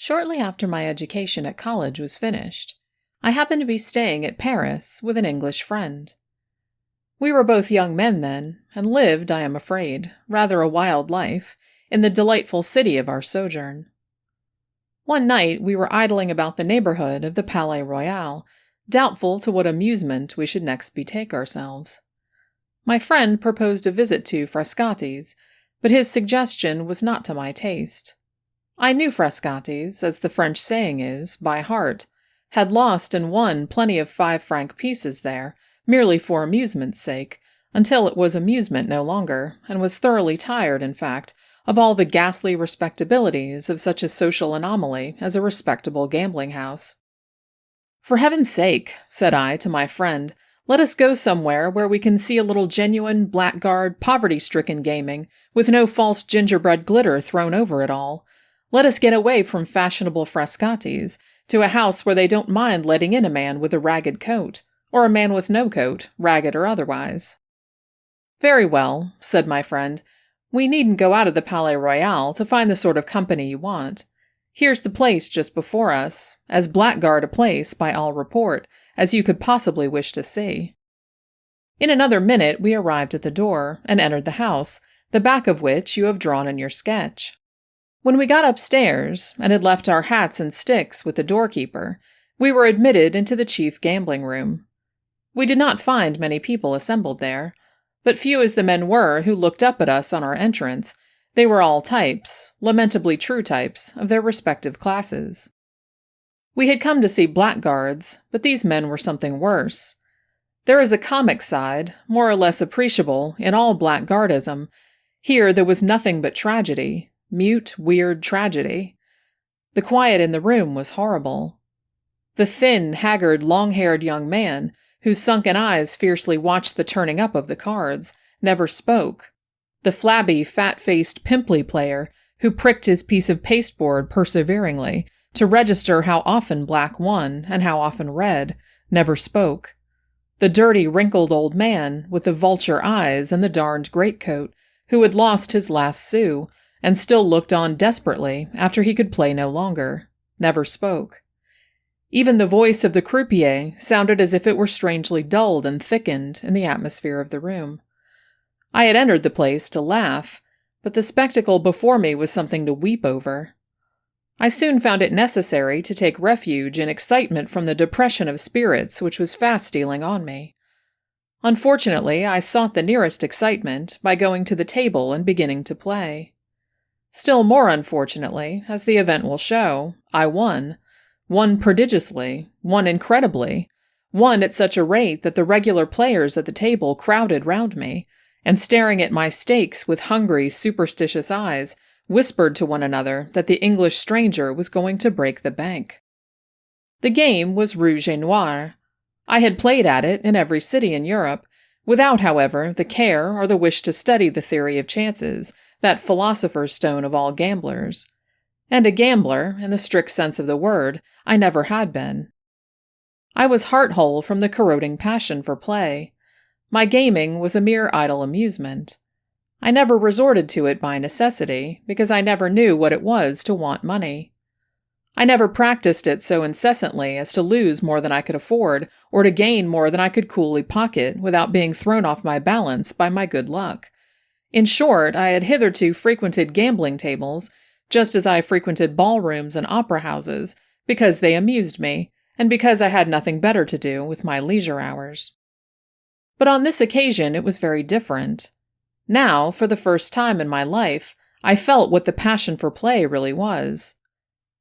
Shortly after my education at college was finished, I happened to be staying at Paris with an English friend. We were both young men then, and lived, I am afraid, rather a wild life, in the delightful city of our sojourn. One night we were idling about the neighborhood of the Palais Royal, doubtful to what amusement we should next betake ourselves. My friend proposed a visit to Frascati's, but his suggestion was not to my taste. I knew Frascati's, as the French saying is, by heart, had lost and won plenty of 5-franc pieces there, merely for amusement's sake, until it was amusement no longer, and was thoroughly tired, in fact, of all the ghastly respectabilities of such a social anomaly as a respectable gambling house. "For heaven's sake," said I to my friend, "let us go somewhere where we can see a little genuine, blackguard, poverty-stricken gaming, with no false gingerbread glitter thrown over it all. Let us get away from fashionable Frascati's, to a house where they don't mind letting in a man with a ragged coat, or a man with no coat, ragged or otherwise." "Very well," said my friend. "We needn't go out of the Palais Royal to find the sort of company you want. Here's the place just before us, as blackguard a place, by all report, as you could possibly wish to see." In another minute we arrived at the door, and entered the house, the back of which you have drawn in your sketch. When we got upstairs, and had left our hats and sticks with the doorkeeper, we were admitted into the chief gambling room. We did not find many people assembled there, but few as the men were who looked up at us on our entrance, they were all types, lamentably true types, of their respective classes. We had come to see blackguards, but these men were something worse. There is a comic side, more or less appreciable, in all blackguardism. Here there was nothing but tragedy, mute, weird tragedy. The quiet in the room was horrible. The thin, haggard, long-haired young man, whose sunken eyes fiercely watched the turning up of the cards, never spoke. The flabby, fat-faced, pimply player, who pricked his piece of pasteboard perseveringly to register how often black won and how often red, never spoke. The dirty, wrinkled old man, with the vulture eyes and the darned greatcoat, who had lost his last sou, and still looked on desperately after he could play no longer, never spoke. Even the voice of the croupier sounded as if it were strangely dulled and thickened in the atmosphere of the room. I had entered the place to laugh, but the spectacle before me was something to weep over. I soon found it necessary to take refuge in excitement from the depression of spirits which was fast stealing on me. Unfortunately, I sought the nearest excitement by going to the table and beginning to play. Still more unfortunately, as the event will show, I won prodigiously, won incredibly, won at such a rate that the regular players at the table crowded round me, and staring at my stakes with hungry, superstitious eyes, whispered to one another that the English stranger was going to break the bank. The game was rouge et noir. I had played at it in every city in Europe, without, however, the care or the wish to study the theory of chances, that philosopher's stone of all gamblers. And a gambler, in the strict sense of the word, I never had been. I was heart-whole from the corroding passion for play. My gaming was a mere idle amusement. I never resorted to it by necessity, because I never knew what it was to want money. I never practiced it so incessantly as to lose more than I could afford, or to gain more than I could coolly pocket without being thrown off my balance by my good luck. In short, I had hitherto frequented gambling tables, just as I frequented ballrooms and opera houses, because they amused me, and because I had nothing better to do with my leisure hours. But on this occasion it was very different. Now, for the first time in my life, I felt what the passion for play really was.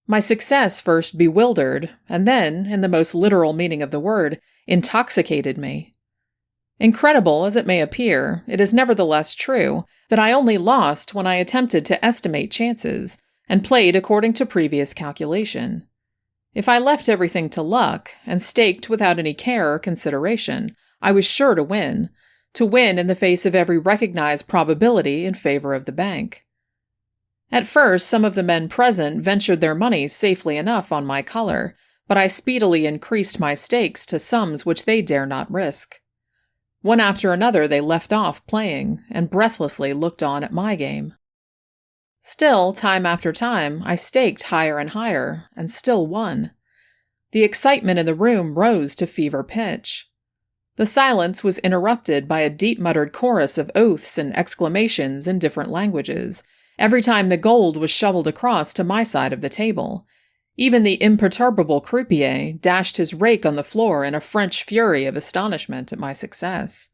My success first bewildered, and then, in the most literal meaning of the word, intoxicated me. Incredible as it may appear, it is nevertheless true that I only lost when I attempted to estimate chances, and played according to previous calculation. If I left everything to luck, and staked without any care or consideration, I was sure to win in the face of every recognized probability in favor of the bank. At first, some of the men present ventured their money safely enough on my color, but I speedily increased my stakes to sums which they dare not risk. One after another they left off playing, and breathlessly looked on at my game. Still, time after time, I staked higher and higher, and still won. The excitement in the room rose to fever pitch. The silence was interrupted by a deep-muttered chorus of oaths and exclamations in different languages, every time the gold was shoveled across to my side of the table. Even the imperturbable croupier dashed his rake on the floor in a French fury of astonishment at my success.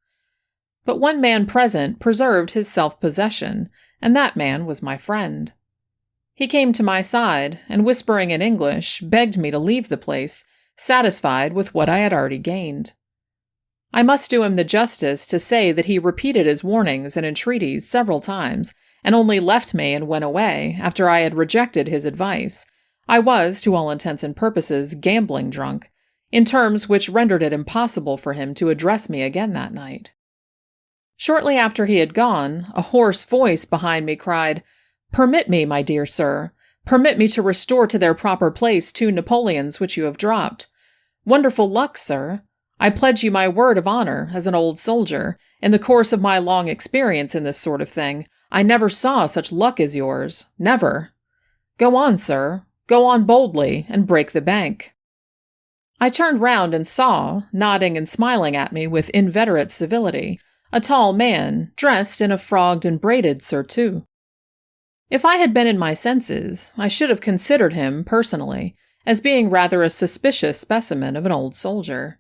But one man present preserved his self-possession, and that man was my friend. He came to my side, and whispering in English, begged me to leave the place, satisfied with what I had already gained. I must do him the justice to say that he repeated his warnings and entreaties several times, and only left me and went away after I had rejected his advice. I was, to all intents and purposes, gambling drunk, in terms which rendered it impossible for him to address me again that night. Shortly after he had gone, a hoarse voice behind me cried, "Permit me, my dear sir, permit me to restore to their proper place 2 Napoleons which you have dropped. Wonderful luck, sir. I pledge you my word of honor as an old soldier. In the course of my long experience in this sort of thing, I never saw such luck as yours. Never. Go on, sir. Go on boldly, and break the bank." I turned round and saw, nodding and smiling at me with inveterate civility, a tall man, dressed in a frogged and braided surtout. If I had been in my senses, I should have considered him, personally, as being rather a suspicious specimen of an old soldier.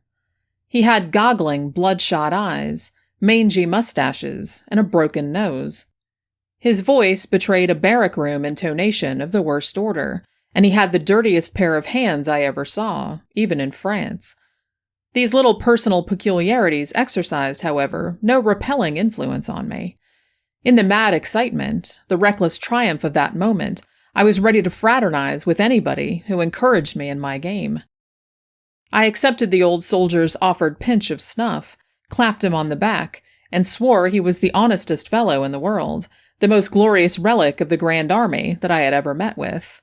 He had goggling, bloodshot eyes, mangy mustaches, and a broken nose. His voice betrayed a barrack-room intonation of the worst order, and he had the dirtiest pair of hands I ever saw, even in France. These little personal peculiarities exercised, however, no repelling influence on me. In the mad excitement, the reckless triumph of that moment, I was ready to fraternize with anybody who encouraged me in my game. I accepted the old soldier's offered pinch of snuff, clapped him on the back, and swore he was the honestest fellow in the world, the most glorious relic of the Grand Army that I had ever met with.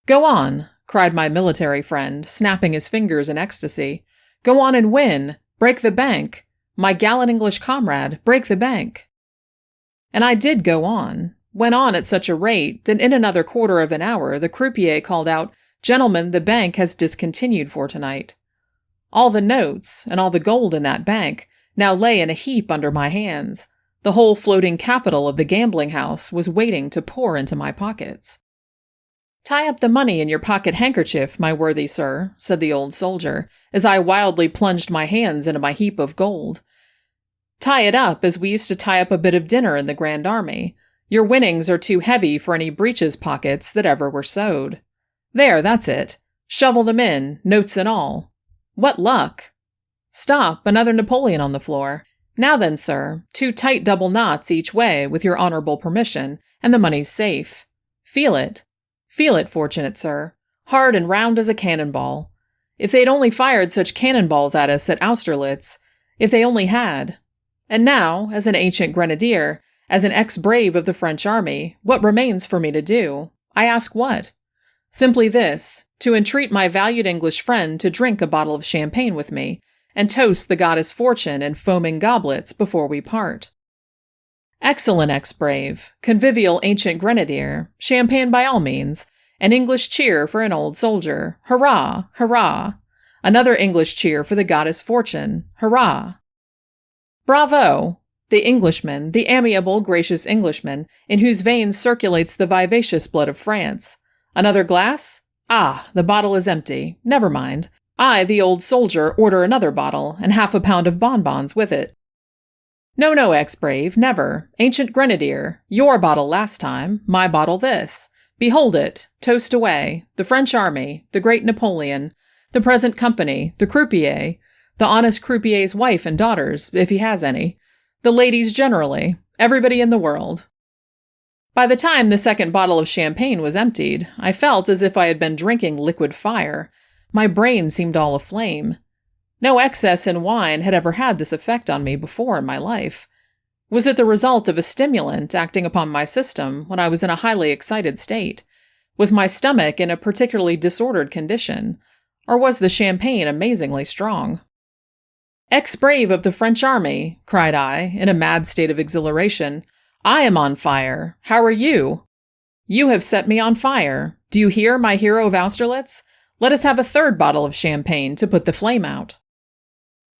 "Go on," cried my military friend, snapping his fingers in ecstasy. "Go on and win! Break the bank! My gallant English comrade, break the bank!" And I did go on, went on at such a rate that in another quarter of an hour the croupier called out, "Gentlemen, the bank has discontinued for tonight." All the notes, and all the gold in that bank, now lay in a heap under my hands. The whole floating capital of the gambling house was waiting to pour into my pockets. "Tie up the money in your pocket handkerchief, my worthy sir," said the old soldier, as I wildly plunged my hands into my heap of gold. "Tie it up as we used to tie up a bit of dinner in the Grand Army. Your winnings are too heavy for any breeches pockets that ever were sewed. There, that's it. Shovel them in, notes and all. What luck! Stop, another Napoleon on the floor. Now then, sir, 2 tight double knots each way with your honorable permission, and the money's safe. Feel it. Feel it, fortunate sir. Hard and round as a cannonball. If they'd only fired such cannonballs at us at Austerlitz. If they only had. And now, as an ancient grenadier, as an ex-brave of the French army, what remains for me to do? I ask what? Simply this, to entreat my valued English friend to drink a bottle of champagne with me, and toast the goddess Fortune in foaming goblets before we part. Excellent ex-brave, convivial ancient grenadier, champagne by all means, an English cheer for an old soldier, hurrah, hurrah! Another English cheer for the goddess Fortune, hurrah! Bravo! The Englishman, the amiable, gracious Englishman, in whose veins circulates the vivacious blood of France. Another glass? Ah, the bottle is empty. Never mind. I, the old soldier, order another bottle, and 1/2 pound of bonbons with it. No, no, ex-brave, never. Ancient grenadier, your bottle last time, my bottle this. Behold it, toast away, the French army, the great Napoleon, the present company, the croupier, the honest croupier's wife and daughters, if he has any, the ladies generally, everybody in the world. By the time the second bottle of champagne was emptied, I felt as if I had been drinking liquid fire. My brain seemed all aflame. No excess in wine had ever had this effect on me before in my life. Was it the result of a stimulant acting upon my system when I was in a highly excited state? Was my stomach in a particularly disordered condition? Or was the champagne amazingly strong? "Ex-brave of the French army," cried I, in a mad state of exhilaration, "I am on fire. How are you?" You have set me on fire. Do you hear, my hero of Austerlitz? Let us have a third bottle of champagne to put the flame out."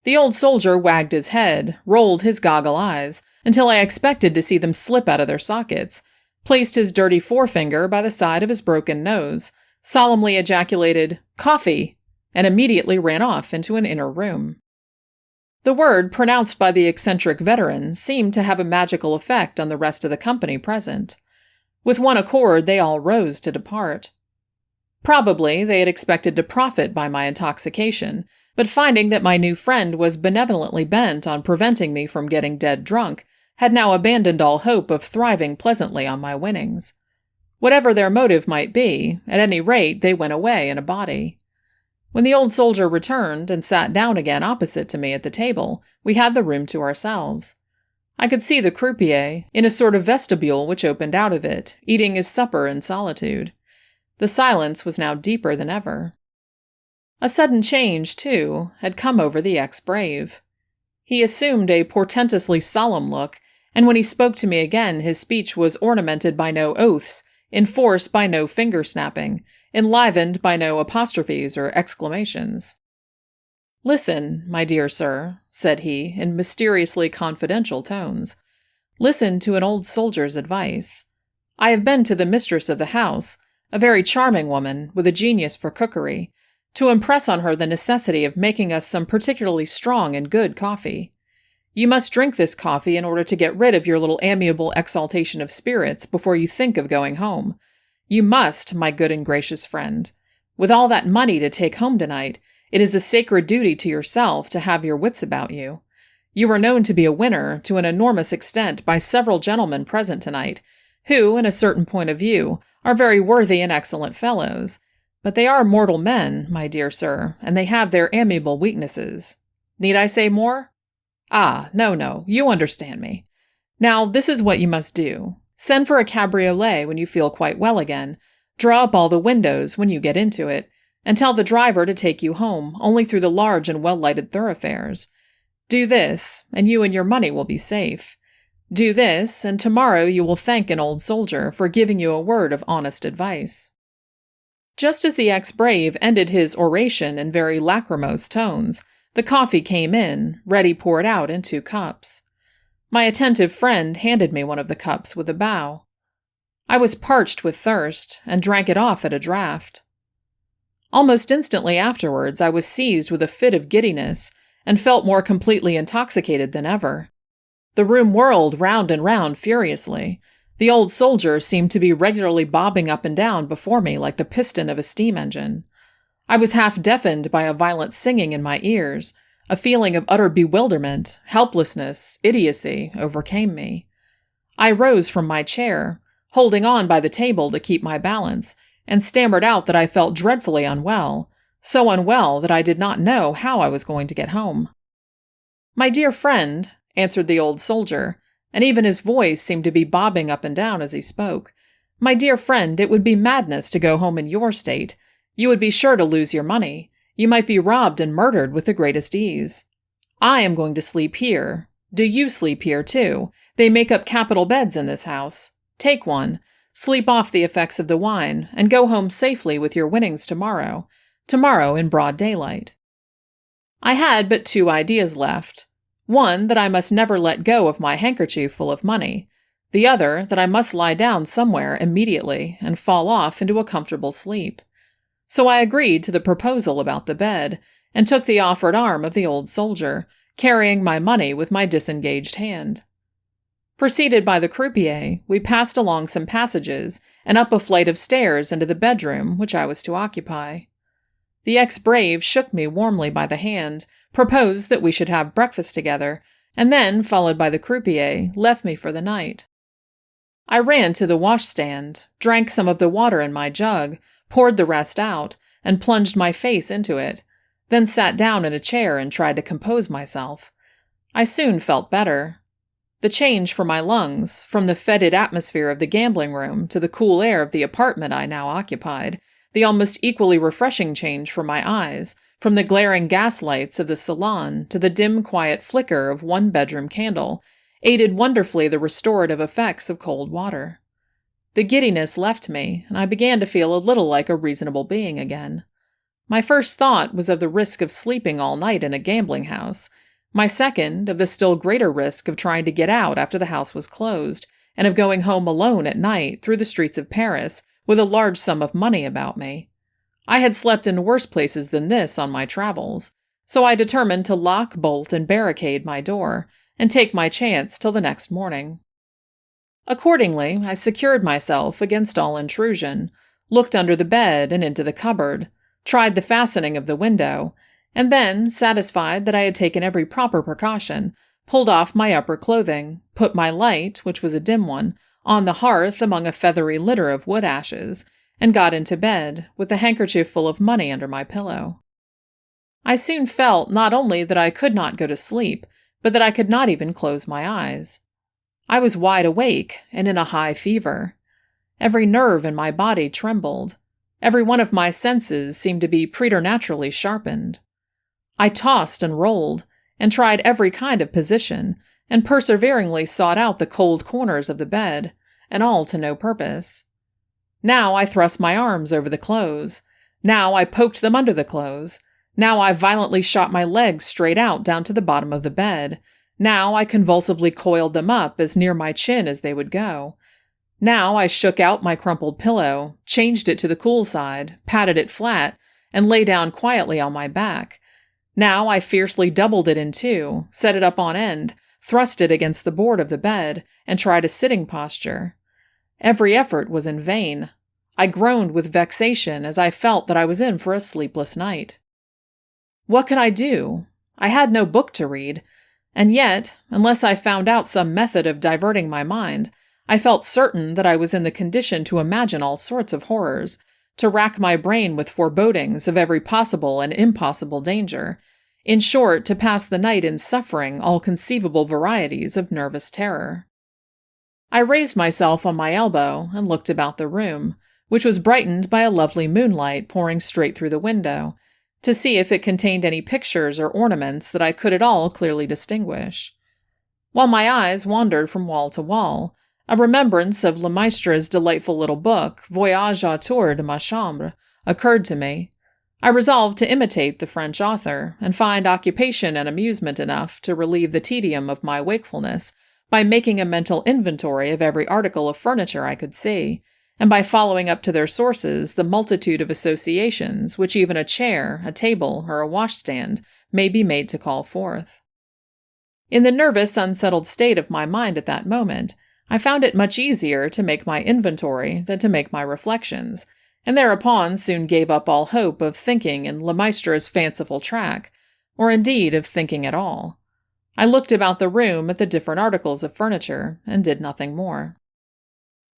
The old soldier wagged his head, rolled his goggle eyes, until I expected to see them slip out of their sockets, placed his dirty forefinger by the side of his broken nose, solemnly ejaculated, "Coffee!" and immediately ran off into an inner room. The word pronounced by the eccentric veteran seemed to have a magical effect on the rest of the company present. With one accord, they all rose to depart. Probably they had expected to profit by my intoxication, but finding that my new friend was benevolently bent on preventing me from getting dead drunk, had now abandoned all hope of thriving pleasantly on my winnings. Whatever their motive might be, at any rate they went away in a body. When the old soldier returned and sat down again opposite to me at the table, we had the room to ourselves. I could see the croupier, in a sort of vestibule which opened out of it, eating his supper in solitude. The silence was now deeper than ever. A sudden change, too, had come over the ex-brave. He assumed a portentously solemn look, and when he spoke to me again his speech was ornamented by no oaths, enforced by no finger-snapping, enlivened by no apostrophes or exclamations. "Listen, my dear sir," said he, in mysteriously confidential tones. "Listen to an old soldier's advice. I have been to the mistress of the house, a very charming woman, with a genius for cookery, to impress on her the necessity of making us some particularly strong and good coffee. You must drink this coffee in order to get rid of your little amiable exaltation of spirits before you think of going home. You must, my good and gracious friend. With all that money to take home tonight, it is a sacred duty to yourself to have your wits about you. You are known to be a winner to an enormous extent by several gentlemen present tonight, who, in a certain point of view, are very worthy and excellent fellows. But they are mortal men, my dear sir, and they have their amiable weaknesses. Need I say more? Ah, no, you understand me. Now, this is what you must do. Send for a cabriolet when you feel quite well again, draw up all the windows when you get into it, and tell the driver to take you home only through the large and well-lighted thoroughfares. Do this, and you and your money will be safe. Do this, and tomorrow you will thank an old soldier for giving you a word of honest advice." Just as the ex-brave ended his oration in very lachrymose tones, the coffee came in, ready poured out in 2 cups. My attentive friend handed me one of the cups with a bow. I was parched with thirst, and drank it off at a draught. Almost instantly afterwards I was seized with a fit of giddiness, and felt more completely intoxicated than ever. The room whirled round and round furiously. The old soldier seemed to be regularly bobbing up and down before me like the piston of a steam engine. I was half deafened by a violent singing in my ears. A feeling of utter bewilderment, helplessness, idiocy overcame me. I rose from my chair, holding on by the table to keep my balance, and stammered out that I felt dreadfully unwell, so unwell that I did not know how I was going to get home. "My dear friend," answered the old soldier, and even his voice seemed to be bobbing up and down as he spoke. "My dear friend, it would be madness to go home in your state. You would be sure to lose your money. You might be robbed and murdered with the greatest ease. I am going to sleep here. Do you sleep here, too? They make up capital beds in this house. Take one, sleep off the effects of the wine, and go home safely with your winnings tomorrow in broad daylight." I had but 2 ideas left. One, that I must never let go of my handkerchief full of money. The other, that I must lie down somewhere immediately and fall off into a comfortable sleep. So I agreed to the proposal about the bed, and took the offered arm of the old soldier, carrying my money with my disengaged hand. Preceded by the croupier, we passed along some passages and up a flight of stairs into the bedroom which I was to occupy. The ex-brave shook me warmly by the hand, proposed that we should have breakfast together, and then, followed by the croupier, left me for the night. I ran to the washstand, drank some of the water in my jug, poured the rest out, and plunged my face into it, then sat down in a chair and tried to compose myself. I soon felt better. The change for my lungs, from the fetid atmosphere of the gambling room to the cool air of the apartment I now occupied, the almost equally refreshing change for my eyes, from the glaring gas lights of the salon to the dim, quiet flicker of one bedroom candle, aided wonderfully the restorative effects of cold water. The giddiness left me, and I began to feel a little like a reasonable being again. My first thought was of the risk of sleeping all night in a gambling house. My second, of the still greater risk of trying to get out after the house was closed, and of going home alone at night through the streets of Paris with a large sum of money about me. I had slept in worse places than this on my travels, so I determined to lock, bolt, and barricade my door, and take my chance till the next morning. Accordingly, I secured myself against all intrusion, looked under the bed and into the cupboard, tried the fastening of the window, and then, satisfied that I had taken every proper precaution, pulled off my upper clothing, put my light, which was a dim one, on the hearth among a feathery litter of wood ashes, and got into bed, with the handkerchief full of money under my pillow. I soon felt not only that I could not go to sleep, but that I could not even close my eyes. I was wide awake and in a high fever. Every nerve in my body trembled. Every one of my senses seemed to be preternaturally sharpened. I tossed and rolled, and tried every kind of position, and perseveringly sought out the cold corners of the bed, and all to no purpose. Now I thrust my arms over the clothes. Now I poked them under the clothes. Now I violently shot my legs straight out down to the bottom of the bed. Now I convulsively coiled them up as near my chin as they would go. Now I shook out my crumpled pillow, changed it to the cool side, patted it flat, and lay down quietly on my back. Now I fiercely doubled it in two, set it up on end, thrust it against the board of the bed, and tried a sitting posture. Every effort was in vain. I groaned with vexation as I felt that I was in for a sleepless night. What could I do? I had no book to read, and yet, unless I found out some method of diverting my mind, I felt certain that I was in the condition to imagine all sorts of horrors, to rack my brain with forebodings of every possible and impossible danger, in short, to pass the night in suffering all conceivable varieties of nervous terror. I raised myself on my elbow and looked about the room, which was brightened by a lovely moonlight pouring straight through the window, to see if it contained any pictures or ornaments that I could at all clearly distinguish. While my eyes wandered from wall to wall, a remembrance of Le Maistre's delightful little book, Voyage autour de ma chambre, occurred to me. I resolved to imitate the French author, and find occupation and amusement enough to relieve the tedium of my wakefulness by making a mental inventory of every article of furniture I could see, and by following up to their sources the multitude of associations which even a chair, a table, or a washstand may be made to call forth. In the nervous, unsettled state of my mind at that moment, I found it much easier to make my inventory than to make my reflections, and thereupon soon gave up all hope of thinking in Le Maistre's fanciful track, or indeed of thinking at all. I looked about the room at the different articles of furniture, and did nothing more.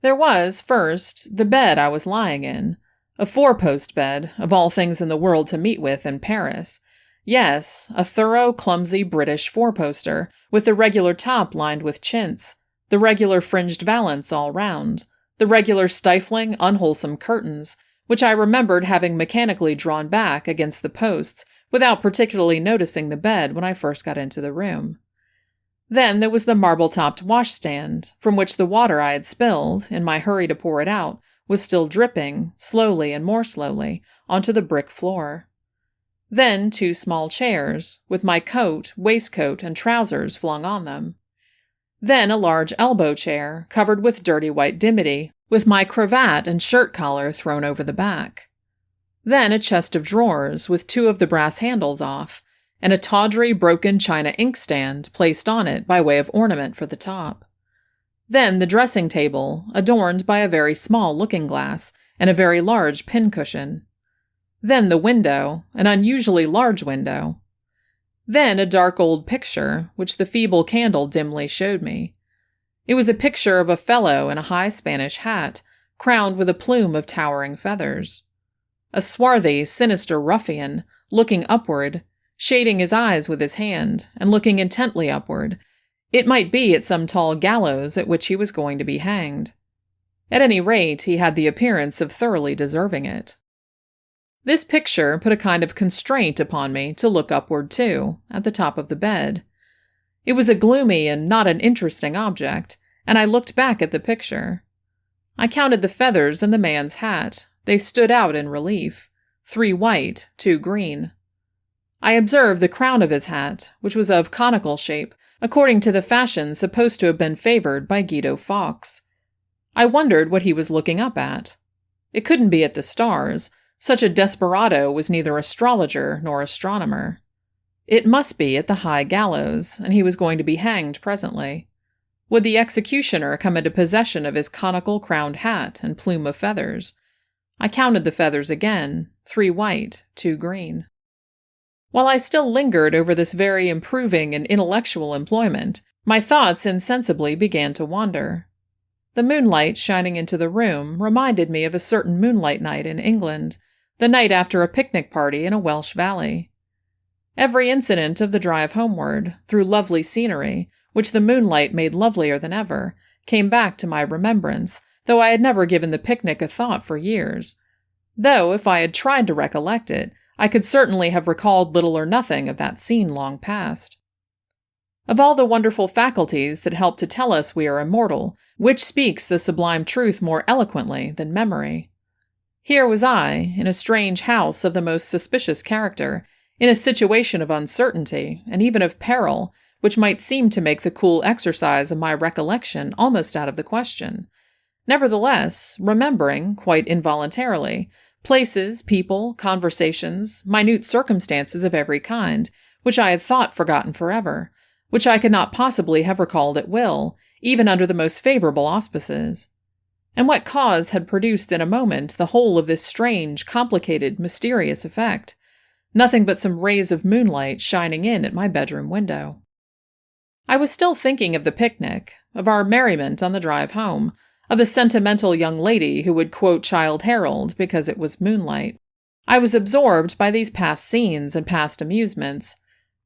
There was, first, the bed I was lying in, a four-post bed, of all things in the world to meet with in Paris. Yes, a thorough, clumsy British four-poster, with the regular top lined with chintz, the regular fringed valance all round, the regular stifling, unwholesome curtains, which I remembered having mechanically drawn back against the posts without particularly noticing the bed when I first got into the room. Then there was the marble-topped washstand, from which the water I had spilled, in my hurry to pour it out, was still dripping, slowly and more slowly, onto the brick floor. Then 2 small chairs, with my coat, waistcoat, and trousers flung on them. Then a large elbow chair, covered with dirty white dimity, with my cravat and shirt collar thrown over the back. Then a chest of drawers, with 2 of the brass handles off, and a tawdry, broken china inkstand placed on it by way of ornament for the top. Then the dressing table, adorned by a very small looking-glass and a very large pincushion. Then the window, an unusually large window. Then a dark old picture, which the feeble candle dimly showed me. It was a picture of a fellow in a high Spanish hat, crowned with a plume of towering feathers. A swarthy, sinister ruffian, looking upward, shading his eyes with his hand, and looking intently upward. It might be at some tall gallows at which he was going to be hanged. At any rate, he had the appearance of thoroughly deserving it. This picture put a kind of constraint upon me to look upward too, at the top of the bed. It was a gloomy and not an interesting object, and I looked back at the picture. I counted the feathers in the man's hat. They stood out in relief. 3 white, 2 green. I observed the crown of his hat, which was of conical shape, according to the fashion supposed to have been favored by Guido Fawkes. I wondered what he was looking up at. It couldn't be at the stars. Such a desperado was neither astrologer nor astronomer. It must be at the high gallows, and he was going to be hanged presently. Would the executioner come into possession of his conical crowned hat and plume of feathers? I counted the feathers again, 3 white, 2 green. While I still lingered over this very improving and intellectual employment, my thoughts insensibly began to wander. The moonlight shining into the room reminded me of a certain moonlight night in England, the night after a picnic party in a Welsh valley. Every incident of the drive homeward, through lovely scenery, which the moonlight made lovelier than ever, came back to my remembrance, though I had never given the picnic a thought for years. Though, if I had tried to recollect it, I could certainly have recalled little or nothing of that scene long past. Of all the wonderful faculties that help to tell us we are immortal, which speaks the sublime truth more eloquently than memory? Here was I, in a strange house of the most suspicious character, in a situation of uncertainty, and even of peril, which might seem to make the cool exercise of my recollection almost out of the question. Nevertheless, remembering, quite involuntarily, places, people, conversations, minute circumstances of every kind, which I had thought forgotten forever, which I could not possibly have recalled at will, even under the most favorable auspices. And what cause had produced in a moment the whole of this strange, complicated, mysterious effect? Nothing but some rays of moonlight shining in at my bedroom window. I was still thinking of the picnic, of our merriment on the drive home, of the sentimental young lady who would quote Childe Harold because it was moonlight. I was absorbed by these past scenes and past amusements,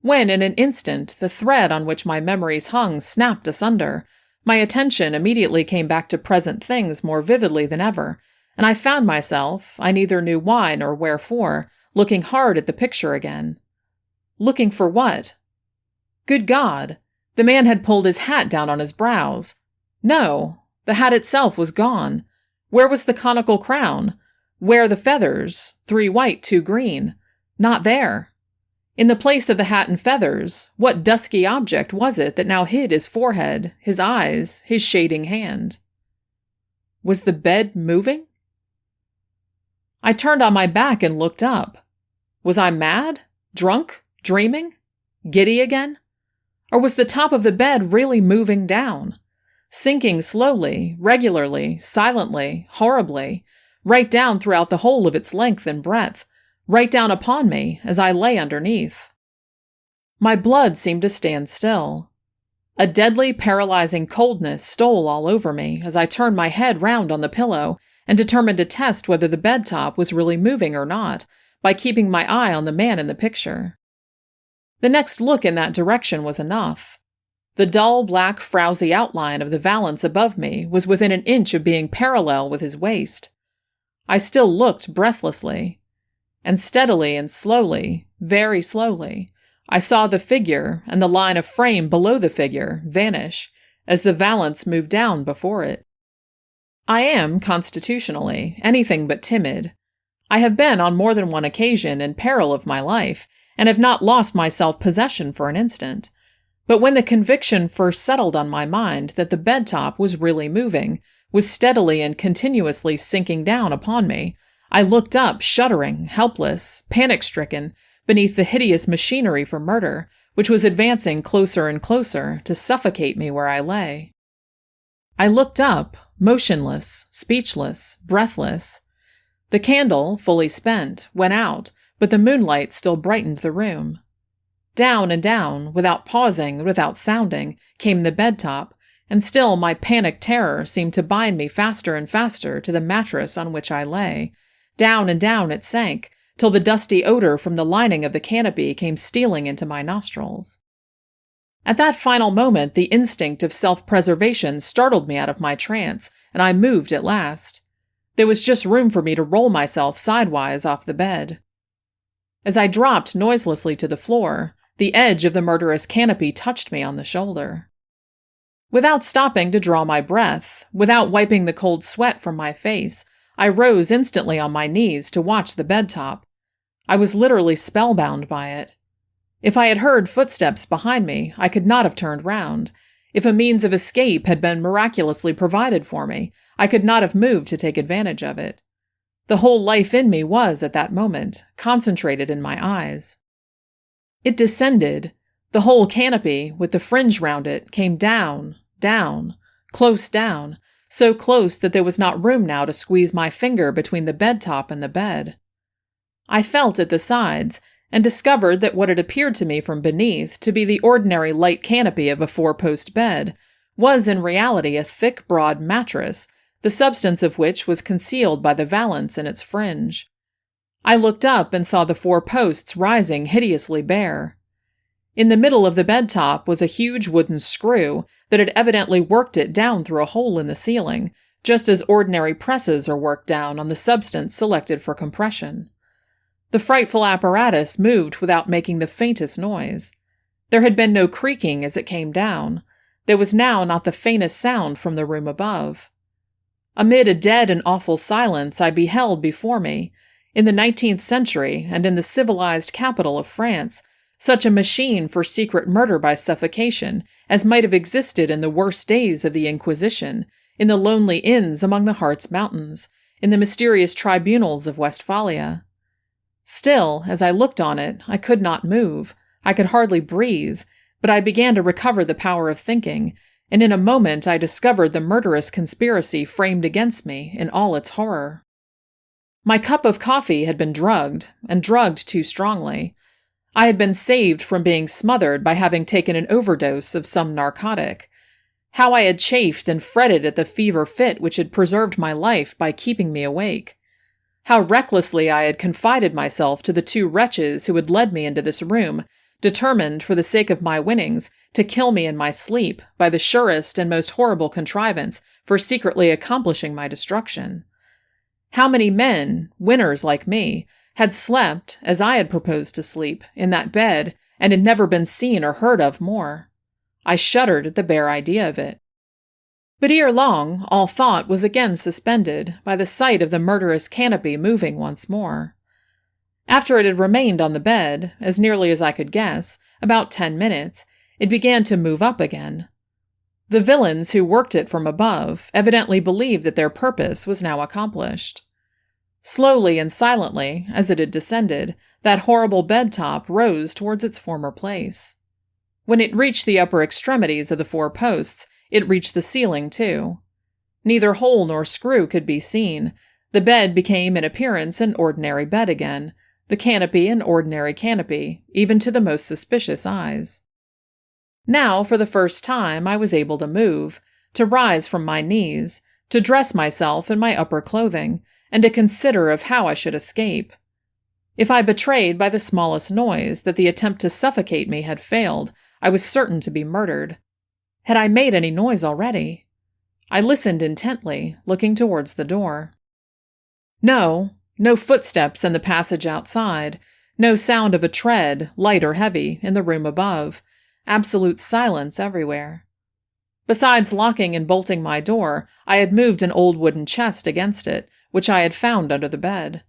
when in an instant the thread on which my memories hung snapped asunder. My attention immediately came back to present things more vividly than ever, and I found myself, I neither knew why nor wherefore, looking hard at the picture again. Looking for what? Good God! The man had pulled his hat down on his brows. No, the hat itself was gone. Where was the conical crown? Where the feathers? 3 white, 2 green. Not there. In the place of the hat and feathers, what dusky object was it that now hid his forehead, his eyes, his shading hand? Was the bed moving? I turned on my back and looked up. Was I mad? Drunk? Dreaming? Giddy again? Or was the top of the bed really moving down? Sinking slowly, regularly, silently, horribly, right down throughout the whole of its length and breadth, right down upon me as I lay underneath. My blood seemed to stand still. A deadly, paralyzing coldness stole all over me as I turned my head round on the pillow and determined to test whether the bed top was really moving or not by keeping my eye on the man in the picture. The next look in that direction was enough. The dull, black, frowsy outline of the valance above me was within an inch of being parallel with his waist. I still looked breathlessly. And steadily and slowly, very slowly, I saw the figure and the line of frame below the figure vanish as the valance moved down before it. I am, constitutionally, anything but timid. I have been on more than one occasion in peril of my life, and have not lost my self-possession for an instant. But when the conviction first settled on my mind that the bed top was really moving, was steadily and continuously sinking down upon me, I looked up, shuddering, helpless, panic-stricken, beneath the hideous machinery for murder, which was advancing closer and closer to suffocate me where I lay. I looked up, motionless, speechless, breathless. The candle, fully spent, went out, but the moonlight still brightened the room. Down and down, without pausing, without sounding, came the bed top, and still my panic terror seemed to bind me faster and faster to the mattress on which I lay. Down and down it sank, till the dusty odor from the lining of the canopy came stealing into my nostrils. At that final moment, the instinct of self-preservation startled me out of my trance, and I moved at last. There was just room for me to roll myself sidewise off the bed. As I dropped noiselessly to the floor, the edge of the murderous canopy touched me on the shoulder. Without stopping to draw my breath, without wiping the cold sweat from my face, I rose instantly on my knees to watch the bed top. I was literally spellbound by it. If I had heard footsteps behind me, I could not have turned round. If a means of escape had been miraculously provided for me, I could not have moved to take advantage of it. The whole life in me was, at that moment, concentrated in my eyes. It descended. The whole canopy, with the fringe round it, came down, close down, so close that there was not room now to squeeze my finger between the bed top and the bed. I felt at the sides, and discovered that what had appeared to me from beneath to be the ordinary light canopy of a 4-post bed was in reality a thick, broad mattress, the substance of which was concealed by the valance in its fringe. I looked up and saw the 4 posts rising hideously bare. In the middle of the bed top was a huge wooden screw that had evidently worked it down through a hole in the ceiling, just as ordinary presses are worked down on the substance selected for compression. The frightful apparatus moved without making the faintest noise. There had been no creaking as it came down. There was now not the faintest sound from the room above. Amid a dead and awful silence, I beheld before me, in the 19th century and in the civilized capital of France, such a machine for secret murder by suffocation as might have existed in the worst days of the Inquisition, in the lonely inns among the Harz Mountains, in the mysterious tribunals of Westphalia. Still, as I looked on it, I could not move. I could hardly breathe, but I began to recover the power of thinking, and in a moment I discovered the murderous conspiracy framed against me in all its horror. My cup of coffee had been drugged, and drugged too strongly. I had been saved from being smothered by having taken an overdose of some narcotic. How I had chafed and fretted at the fever fit which had preserved my life by keeping me awake. How recklessly I had confided myself to the 2 wretches who had led me into this room, determined, for the sake of my winnings, to kill me in my sleep by the surest and most horrible contrivance for secretly accomplishing my destruction. How many men, winners like me, had slept, as I had proposed to sleep, in that bed, and had never been seen or heard of more. I shuddered at the bare idea of it. But ere long, all thought was again suspended by the sight of the murderous canopy moving once more. After it had remained on the bed, as nearly as I could guess, about 10 minutes, it began to move up again. The villains who worked it from above evidently believed that their purpose was now accomplished. Slowly and silently, as it had descended, that horrible bed top rose towards its former place. When it reached the upper extremities of the 4 posts, it reached the ceiling, too. Neither hole nor screw could be seen. The bed became in appearance an ordinary bed again, the canopy an ordinary canopy, even to the most suspicious eyes. Now, for the first time, I was able to move, to rise from my knees, to dress myself in my upper clothing, and to consider of how I should escape. If I betrayed by the smallest noise that the attempt to suffocate me had failed, I was certain to be murdered. Had I made any noise already? I listened intently, looking towards the door. No footsteps in the passage outside, no sound of a tread, light or heavy, in the room above, absolute silence everywhere. Besides locking and bolting my door, I had moved an old wooden chest against it, which I had found under the bed.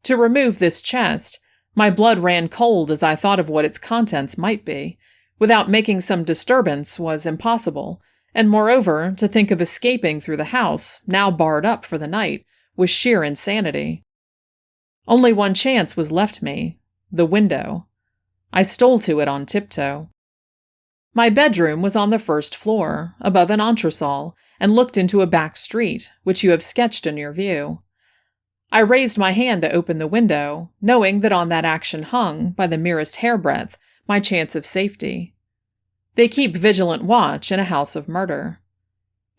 To remove this chest, my blood ran cold as I thought of what its contents might be. Without making some disturbance was impossible, and moreover, to think of escaping through the house, now barred up for the night, was sheer insanity. Only one chance was left me, the window. I stole to it on tiptoe. My bedroom was on the 1st floor, above an entresol, and looked into a back street, which you have sketched in your view. I raised my hand to open the window, knowing that on that action hung, by the merest hairbreadth, my chance of safety. They keep vigilant watch in a house of murder.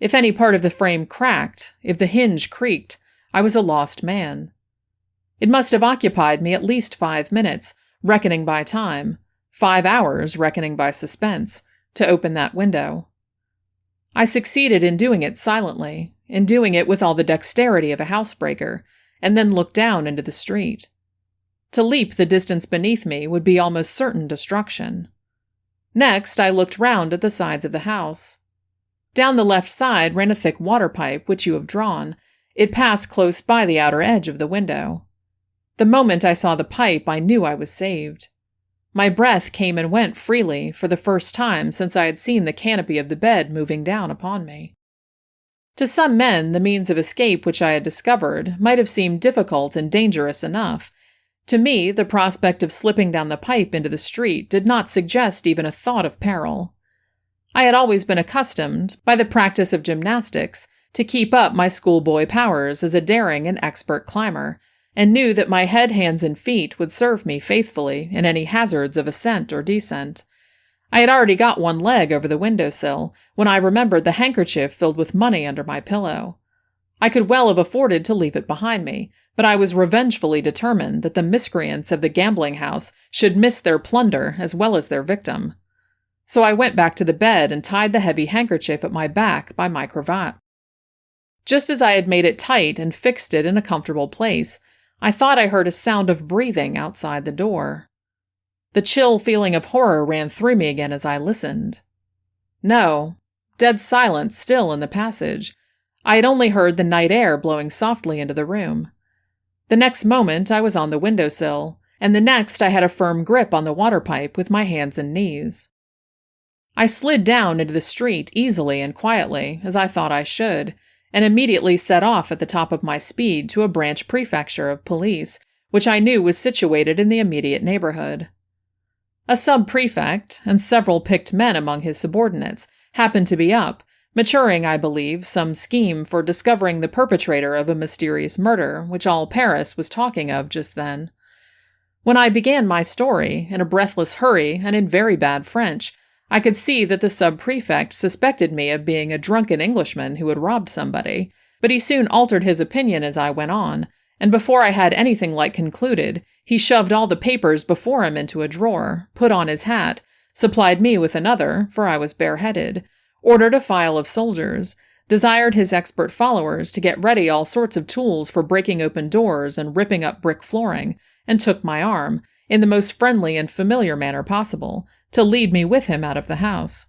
If any part of the frame cracked, if the hinge creaked, I was a lost man. It must have occupied me at least 5 minutes, reckoning by time, 5 hours, reckoning by suspense, to open that window. I succeeded in doing it silently, in doing it with all the dexterity of a housebreaker, and then looked down into the street. To leap the distance beneath me would be almost certain destruction. Next, I looked round at the sides of the house. Down the left side ran a thick water pipe, which you have drawn. It passed close by the outer edge of the window. The moment I saw the pipe, I knew I was saved. My breath came and went freely for the first time since I had seen the canopy of the bed moving down upon me. To some men, the means of escape which I had discovered might have seemed difficult and dangerous enough. To me, the prospect of slipping down the pipe into the street did not suggest even a thought of peril. I had always been accustomed, by the practice of gymnastics, to keep up my schoolboy powers as a daring and expert climber, and knew that my head, hands, and feet would serve me faithfully in any hazards of ascent or descent. I had already got one leg over the windowsill when I remembered the handkerchief filled with money under my pillow. I could well have afforded to leave it behind me, but I was revengefully determined that the miscreants of the gambling house should miss their plunder as well as their victim. So I went back to the bed and tied the heavy handkerchief at my back by my cravat. Just as I had made it tight and fixed it in a comfortable place, I thought I heard a sound of breathing outside the door. The chill feeling of horror ran through me again as I listened. No, dead silence still in the passage. I had only heard the night air blowing softly into the room. The next moment I was on the windowsill, and the next I had a firm grip on the water pipe with my hands and knees. I slid down into the street easily and quietly, as I thought I should, and immediately set off at the top of my speed to a branch prefecture of police, which I knew was situated in the immediate neighborhood. A sub-prefect, and several picked men among his subordinates, happened to be up, maturing, I believe, some scheme for discovering the perpetrator of a mysterious murder, which all Paris was talking of just then. When I began my story, in a breathless hurry and in very bad French, I could see that the sub-prefect suspected me of being a drunken Englishman who had robbed somebody, but he soon altered his opinion as I went on, and before I had anything like concluded, he shoved all the papers before him into a drawer, put on his hat, supplied me with another, for I was bareheaded, ordered a file of soldiers, desired his expert followers to get ready all sorts of tools for breaking open doors and ripping up brick flooring, and took my arm, in the most friendly and familiar manner possible, to lead me with him out of the house.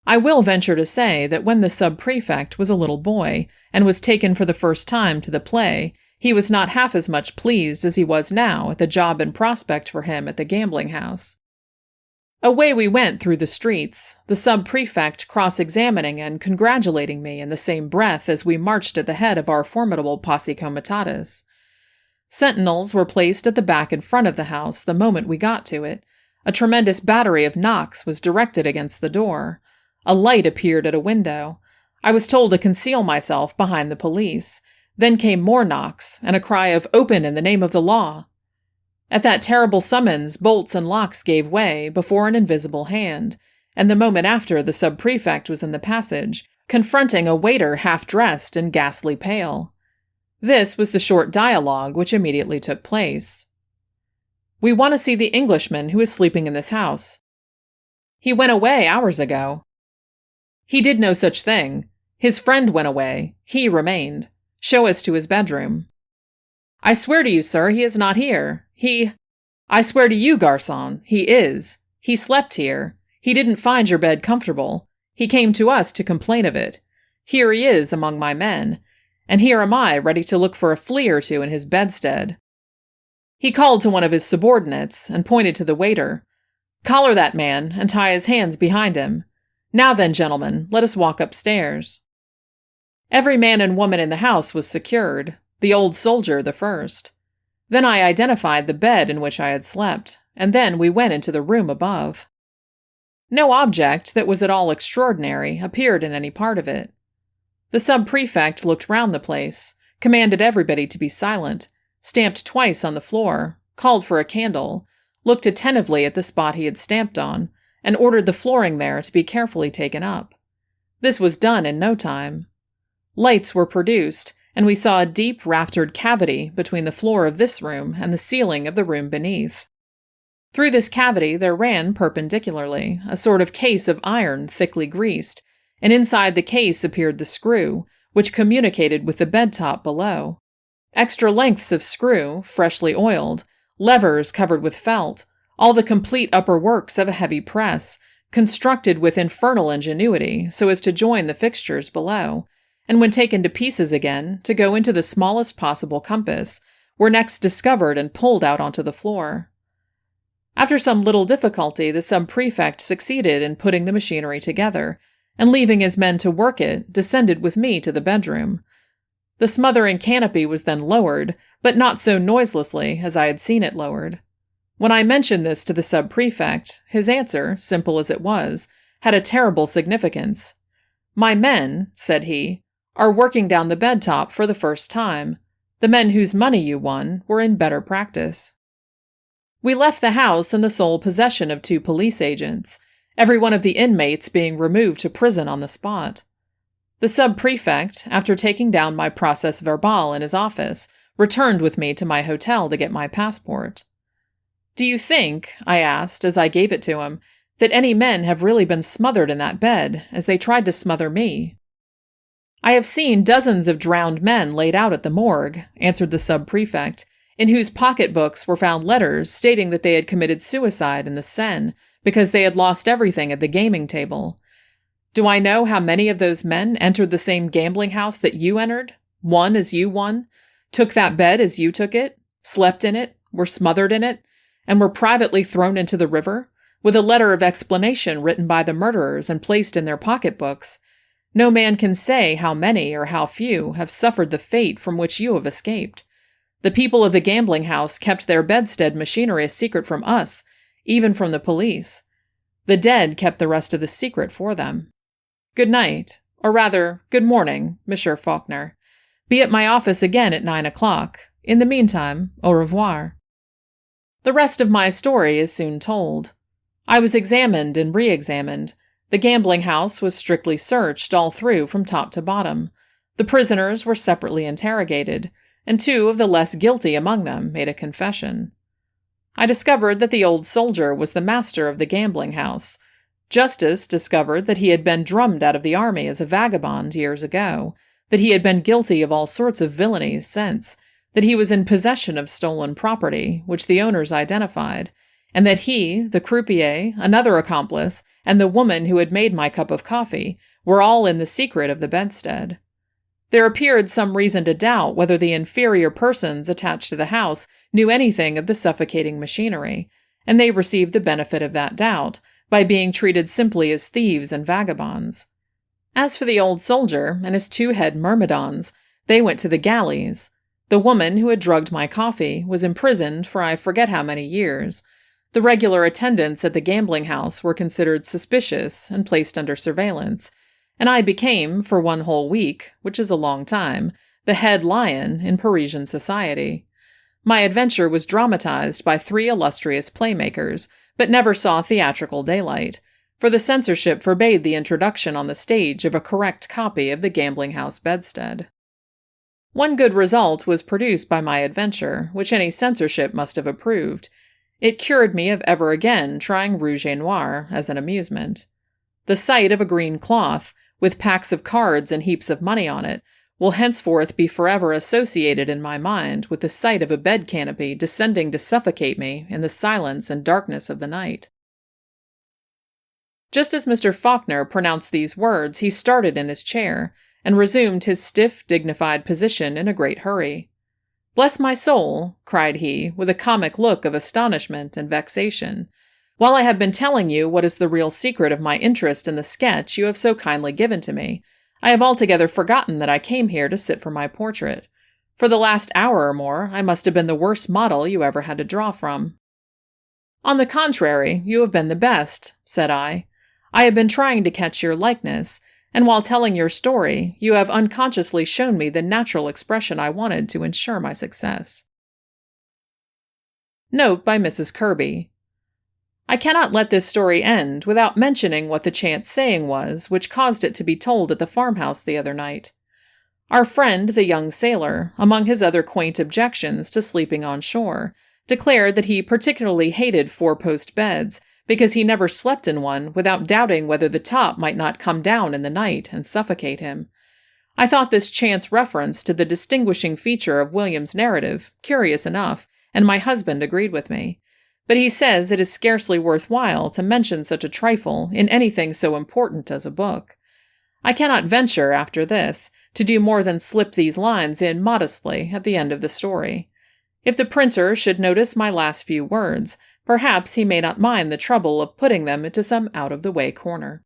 I will venture to say that when the sub-prefect was a little boy, and was taken for the first time to the play, he was not half as much pleased as he was now at the job in prospect for him at the gambling house. Away we went through the streets, the sub-prefect cross-examining and congratulating me in the same breath as we marched at the head of our formidable posse comitatus. Sentinels were placed at the back and front of the house the moment we got to it. A tremendous battery of knocks was directed against the door. A light appeared at a window. I was told to conceal myself behind the police. Then came more knocks, and a cry of "Open in the name of the law!" At that terrible summons, bolts and locks gave way before an invisible hand, and the moment after the sub-prefect was in the passage, confronting a waiter half-dressed and ghastly pale. This was the short dialogue which immediately took place. "We want to see the Englishman who is sleeping in this house." "He went away hours ago." "He did no such thing. His friend went away. He remained. Show us to his bedroom." "I swear to you, sir, he is not here. "I swear to you, garçon, he is. He slept here. He didn't find your bed comfortable. He came to us to complain of it. Here he is among my men. And here am I ready to look for a flea or two in his bedstead." He called to one of his subordinates and pointed to the waiter. "Collar that man and tie his hands behind him. Now then, gentlemen, let us walk upstairs." Every man and woman in the house was secured, the old soldier the first. Then I identified the bed in which I had slept, and then we went into the room above. No object that was at all extraordinary appeared in any part of it. The sub-prefect looked round the place, commanded everybody to be silent, stamped twice on the floor, called for a candle, looked attentively at the spot he had stamped on, and ordered the flooring there to be carefully taken up. This was done in no time. Lights were produced, and we saw a deep raftered cavity between the floor of this room and the ceiling of the room beneath. Through this cavity there ran perpendicularly a sort of case of iron thickly greased, and inside the case appeared the screw, which communicated with the bed top below. Extra lengths of screw, freshly oiled, levers covered with felt, all the complete upper works of a heavy press, constructed with infernal ingenuity so as to join the fixtures below, and when taken to pieces again, to go into the smallest possible compass, were next discovered and pulled out onto the floor. After some little difficulty, the sub-prefect succeeded in putting the machinery together, and leaving his men to work it, descended with me to the bedroom. The smothering canopy was then lowered, but not so noiselessly as I had seen it lowered. When I mentioned this to the sub-prefect, his answer, simple as it was, had a terrible significance. "My men," said he, "are working down the bed top for the first time. The men whose money you won were in better practice." We left the house in the sole possession of 2 police agents, every one of the inmates being removed to prison on the spot. The sub-prefect, after taking down my procès verbal in his office, returned with me to my hotel to get my passport. "Do you think," I asked as I gave it to him, "that any men have really been smothered in that bed, as they tried to smother me?" "I have seen dozens of drowned men laid out at the morgue," answered the sub-prefect, in whose pocketbooks were found letters stating that they had committed suicide in the Seine because they had lost everything at the gaming table. "Do I know how many of those men entered the same gambling house that you entered, won as you won, took that bed as you took it, slept in it, were smothered in it, and were privately thrown into the river, with a letter of explanation written by the murderers and placed in their pocketbooks? No man can say how many or how few have suffered the fate from which you have escaped. The people of the gambling house kept their bedstead machinery a secret from us, even from the police. The dead kept the rest of the secret for them. Good night, or rather, good morning, Monsieur Faulkner. Be at my office again at 9 o'clock. In the meantime, au revoir." The rest of my story is soon told. I was examined and re-examined. The gambling house was strictly searched all through from top to bottom. The prisoners were separately interrogated, and 2 of the less guilty among them made a confession. I discovered that the old soldier was the master of the gambling house. Justice discovered that he had been drummed out of the army as a vagabond years ago, that he had been guilty of all sorts of villainies since, that he was in possession of stolen property, which the owners identified, and that he, the croupier, another accomplice, and the woman who had made my cup of coffee were all in the secret of the bedstead. There appeared some reason to doubt whether the inferior persons attached to the house knew anything of the suffocating machinery, and they received the benefit of that doubt by being treated simply as thieves and vagabonds. As for the old soldier and his 2 head myrmidons, they went to the galleys. The woman who had drugged my coffee was imprisoned for I forget how many years. The regular attendants at the gambling house were considered suspicious and placed under surveillance, and I became, for 1 whole week, which is a long time, the head lion in Parisian society. My adventure was dramatized by 3 illustrious playmakers, but never saw theatrical daylight, for the censorship forbade the introduction on the stage of a correct copy of the gambling house bedstead. One good result was produced by my adventure, which any censorship must have approved. It cured me of ever again trying rouge et noir as an amusement. The sight of a green cloth, with packs of cards and heaps of money on it, will henceforth be forever associated in my mind with the sight of a bed canopy descending to suffocate me in the silence and darkness of the night. Just as Mr. Faulkner pronounced these words, he started in his chair, and resumed his stiff, dignified position in a great hurry. "Bless my soul," cried he, with a comic look of astonishment and vexation. "While I have been telling you what is the real secret of my interest in the sketch you have so kindly given to me, I have altogether forgotten that I came here to sit for my portrait. For the last hour or more, I must have been the worst model you ever had to draw from." "On the contrary, you have been the best," said I. "I have been trying to catch your likeness, and while telling your story, you have unconsciously shown me the natural expression I wanted to ensure my success." Note by Mrs. Kirby. I cannot let this story end without mentioning what the chance saying was which caused it to be told at the farmhouse the other night. Our friend, the young sailor, among his other quaint objections to sleeping on shore, declared that he particularly hated 4-post beds because he never slept in one without doubting whether the top might not come down in the night and suffocate him. I thought this chance reference to the distinguishing feature of William's narrative curious enough, and my husband agreed with me. but he says it is scarcely worthwhile to mention such a trifle in anything so important as a book. I cannot venture, after this, to do more than slip these lines in modestly at the end of the story. If the printer should notice my last few words, perhaps he may not mind the trouble of putting them into some out-of-the-way corner.